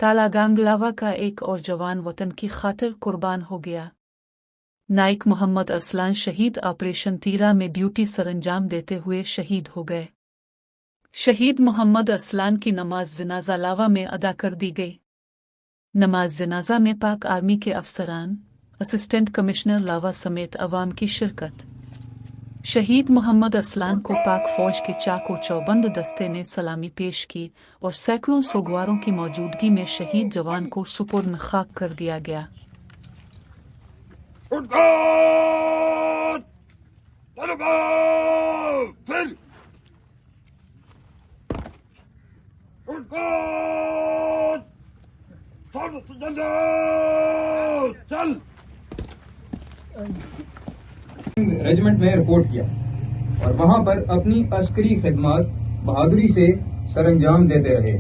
तालागांग लावा का एक और जवान वतन की खातिर कुर्बान हो गया। नाइक मोहम्मद अरसलान शहीद ऑपरेशन तीरा में ड्यूटी सरंजाम देते हुए शहीद हो गए। शहीद मोहम्मद अरसलान की नमाज जनाजा लावा में अदा कर दी गई। नमाज जनाजा में पाक आर्मी के अफसरान, असिस्टेंट कमिश्नर लावा समेत अवाम की शिरकत। शहीद मोहम्मद अरसलान को पाक फौज के चाको चौबंद दस्ते ने सलामी पेश की और सैकड़ों सोगवारों की मौजूदगी में शहीद जवान को सुपुर्द खाक कर दिया गया। रेजिमेंट में रिपोर्ट किया और वहां पर अपनी अस्करी खिदमत बहादुरी से सरंजाम देते रहे।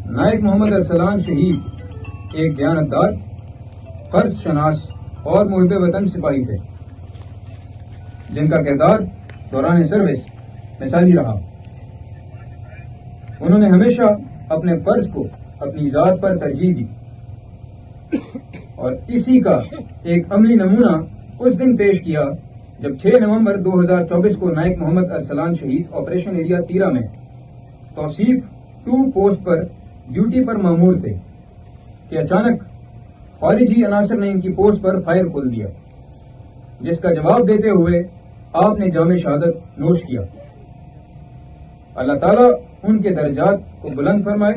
नाइक मोहम्मद अरसलान शहीद एक दयानतदार, फर्ज शनास और मुहिब वतन सिपाही थे, जिनका किरदार दौरान सर्विस मिसाली रहा। उन्होंने हमेशा अपने फर्ज को अपनी जात पर तरजीह दी और इसी का एक अमली नमूना उस दिन पेश किया जब 6 नवंबर 2024 को नाइक मोहम्मद अरसलान शहीद ऑपरेशन एरिया तीरा में तौसीफ 2 पोस्ट पर ड्यूटी पर मामूर थे कि अचानक खारिजी अनासर ने इनकी पोस्ट पर फायर खोल दिया, जिसका जवाब देते हुए आपने जामे शहादत नोश किया। अल्लाह ताला उनके दर्जात को बुलंद फरमाए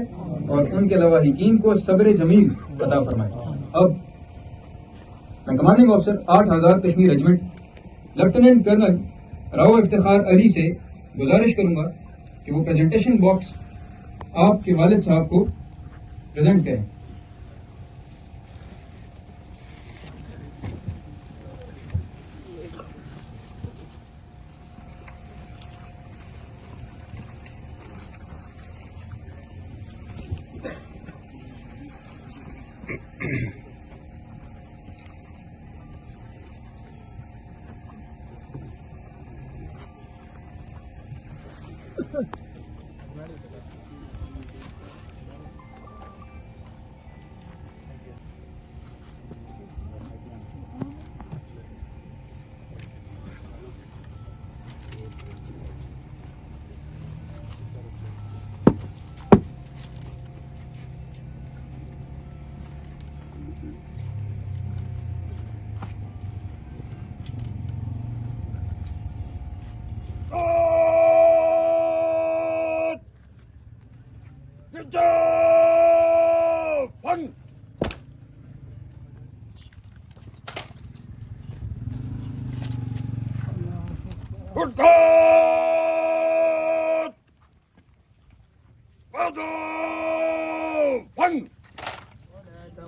और उनके लवाहिकीन को सब्र जमील अता फरमाए। अब मैं commanding officer 8000 Kashmir regiment lieutenant colonel Rao Iftikhar Ali से गुजारिश करूंगा कि वो प्रेजेंटेशन बॉक्स आपके वालिद साहब को प्रेजेंट करें।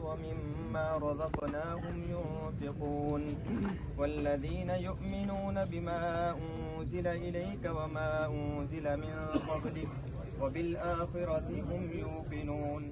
ومما رزقناهم ينفقون والذين يؤمنون بما أنزل إليك وما أنزل من قبلك وبالآخرة هم يوقنون।